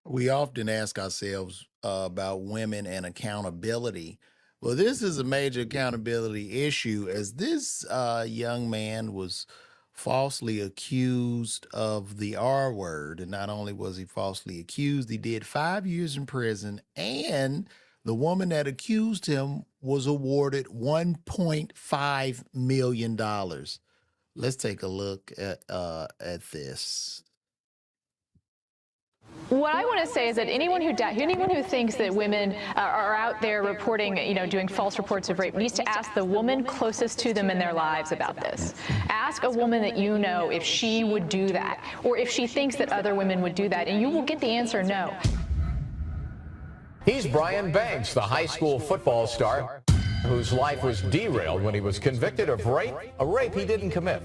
We often ask ourselves about women and accountability. Well, this is a major accountability issue as this young man was falsely accused of the R word. And not only was he falsely accused, he did 5 years in prison. And the woman that accused him was awarded $1.5 million. Let's take a look at this. What I want to say is that anyone who thinks that women are out there reporting, doing false reports of rape needs to ask the woman closest to them in their lives about this. Ask a woman that you know if she would do that, or if she thinks that other women would do that, and you will get the answer no. He's Brian Banks, the high school football star whose life was derailed when he was convicted of rape, a rape he didn't commit.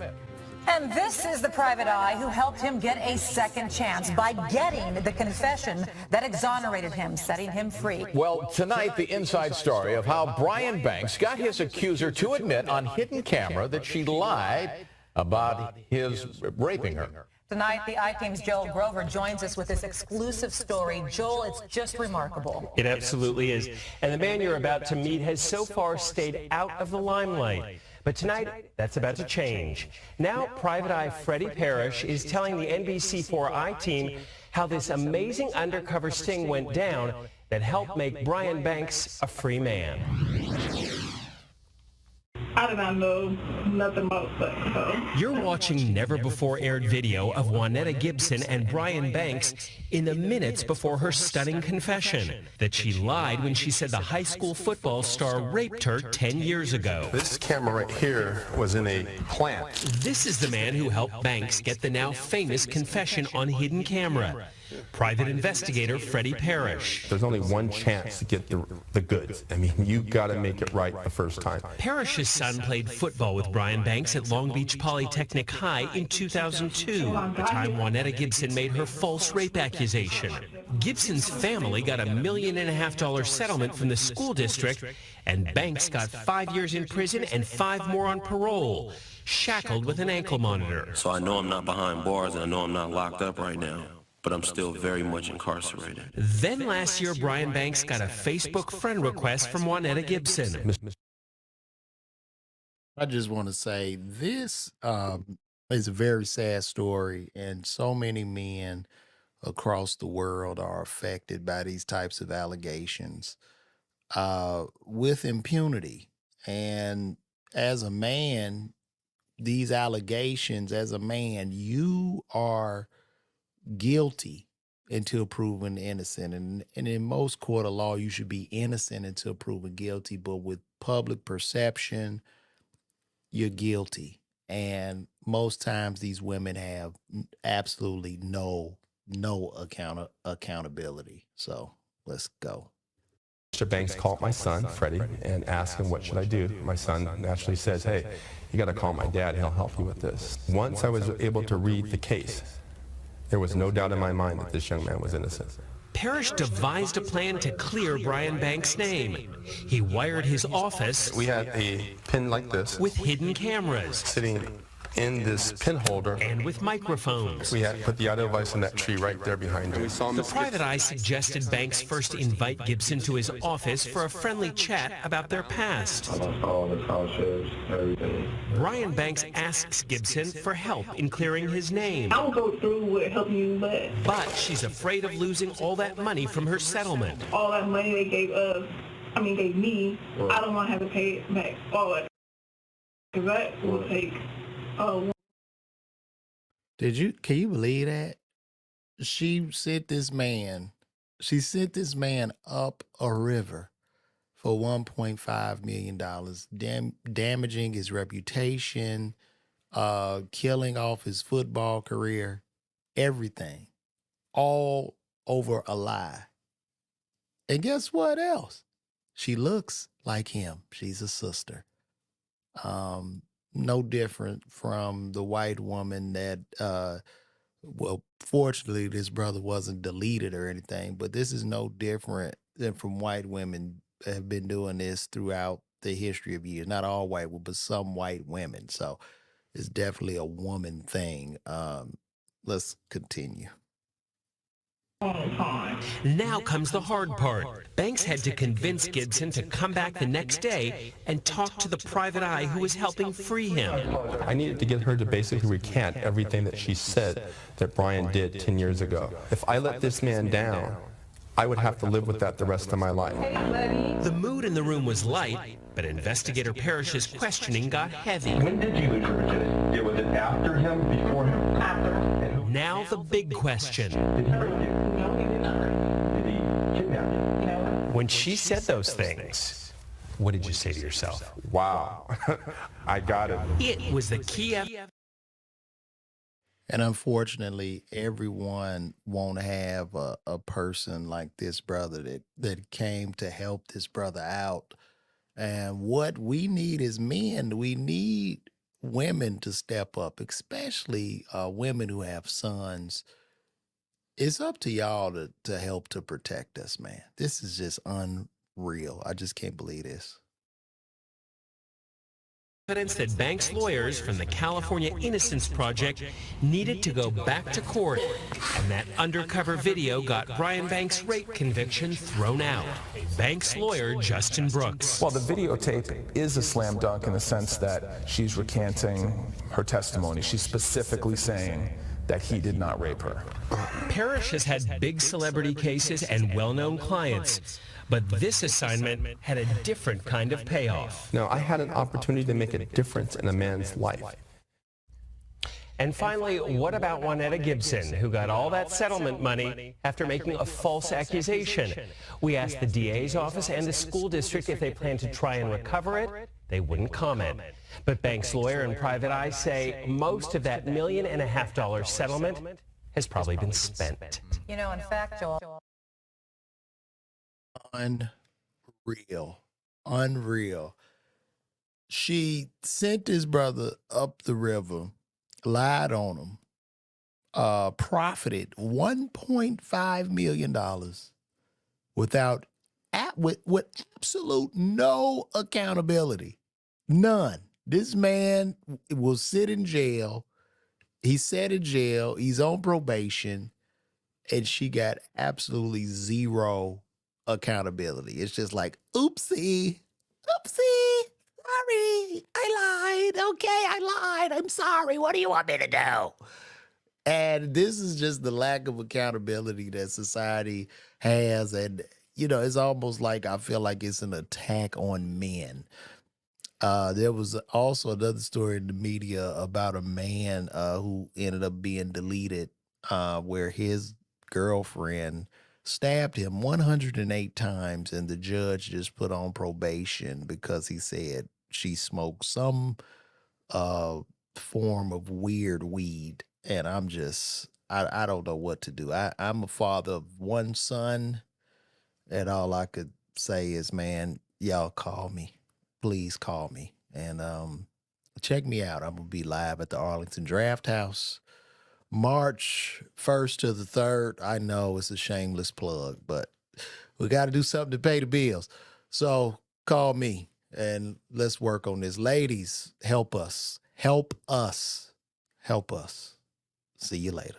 And this is the private eye who helped him get a second chance by getting the confession that exonerated him, setting him free. Well, tonight, the inside story of how Brian Banks got his accuser to admit on hidden camera that she lied about his raping her. Tonight, the I-Team's Joel Grover joins us with this exclusive story. Joel, it's just remarkable. It absolutely is. And the man you're about to meet has so far stayed out of the limelight. But tonight, that's about to change. Now, Private Eye Freddie Parrish is telling the NBC4 I-Team how this amazing undercover sting went down that helped make Brian Banks a free man. I did not know nothing about sex, so. You're watching never-before-aired video of Juanetta Gibson and Brian Banks in the minutes before her stunning confession that she lied when she said the high school football star raped her 10 years ago. This camera right here was in a plant. This is the man who helped Banks get the now famous confession on hidden camera. Private investigator Freddie Parrish. There's only one chance to get the goods. I mean, you got to make it right the first time. Parrish's son played football with Brian Banks at Long Beach Polytechnic High in 2002, the time Juanetta Gibson made her false rape accusation. Gibson's family got $1.5 million settlement from the school district, and Banks got 5 years in prison and 5 more on parole, shackled with an ankle monitor. So I know I'm not behind bars, and I know I'm not locked up right now, but I'm still very much incarcerated. Then last year, Brian Banks got a Facebook friend request from Juanetta Gibson. I just want to say this is a very sad story, and so many men across the world are affected by these types of allegations with impunity. And as a man, these allegations, as a man, you are guilty until proven innocent. And in most court of law, you should be innocent until proven guilty. But with public perception, you're guilty. And most times these women have absolutely no accountability. So let's go. Mr. Banks called my son, Freddie, and asked him, what should I do? My son naturally says, hey, you got to call my dad. He'll help you with this. Once I was able to read the case, there was no doubt in my mind that this young man was innocent. Parrish devised a plan to clear Brian Banks' name. He wired his office. We had a pin like this with hidden cameras sitting in this pin holder, and with microphones. We had put the audio device in that tree right there behind you. The private eye suggested Banks first invite Gibson to his office for a friendly chat about their past. All the scholarships, everything. Brian Banks asks Gibson for help in clearing his name. I will go through with helping you, but she's afraid of losing all that money from her settlement. All that money they gave me, I don't want to have to pay it back, all that. Because that will take... Can you believe that? She sent this man up a river for $1.5 million, damaging his reputation, killing off his football career, everything, all over a lie. And guess what else? She looks like him. She's a sister. No different from the white woman that, well, fortunately, this brother wasn't deleted or anything, but this is no different than from white women that have been doing this throughout the history of years. Not all white women, but some white women. So it's definitely a woman thing. Let's continue. long time. Now comes the hard part. Banks had to convince Gibson to come back the next day and talk to the private eye who was helping free him. I needed to get her to basically recant everything that she said that Brian did 10 years ago. If I let this man down, I would have to live with that the rest of my life. The mood in the room was light, but investigator Parrish's questioning got heavy. When did you lose your virginity? Was it after him, before him? After. Now the big question. Did he rape you? No, he did not. Did he kidnap you? No. When she said those things, what did you say to yourself? Wow, I got it. It was the key And unfortunately, everyone won't have a person like this brother that came to help this brother out. And what we need is men. We need women to step up, especially women who have sons. It's up to y'all to help to protect us, man. This is just unreal. I just can't believe this. evidence that Banks' lawyers from the California Innocence Project needed to go back to court, and that undercover video got Brian Banks' rape conviction thrown out. Banks' lawyer, Justin Brooks. Well, the videotape is a slam dunk in the sense that she's recanting her testimony. She's specifically saying that he did not rape her. Parrish has had big celebrity cases and well-known clients, but this assignment had a different kind of payoff. No, I had an opportunity to make a difference in a man's life. And finally, what about Juanetta Gibson, who got all that settlement money after making a false accusation? We asked the DA's office and the school district if they plan to try and recover it. They wouldn't comment. But Banks' lawyer and Private Eye say most of that $1.5 million settlement has probably been spent. You know, in fact, Joel. Unreal. She sent his brother up the river, lied on him, profited $1.5 million with absolute no accountability. None. This man will sit in jail. He sat in jail. He's on probation. And she got absolutely zero accountability. It's just like, oopsie, sorry, I lied. Okay, I lied. I'm sorry. What do you want me to do? And this is just the lack of accountability that society has. And, you know, it's almost like I feel like it's an attack on men. There was also another story in the media about a man who ended up being deleted where his girlfriend stabbed him 108 times, and the judge just put on probation because he said she smoked some form of weird weed. And I don't know what to do. I'm a father of one son, and all I could say is, man, y'all call me. Please call me. And check me out. I'm going to be live at the Arlington Drafthouse March 1st to the 3rd. I know it's a shameless plug, but we got to do something to pay the bills. So call me and let's work on this. Ladies, help us. Help us. Help us. See you later.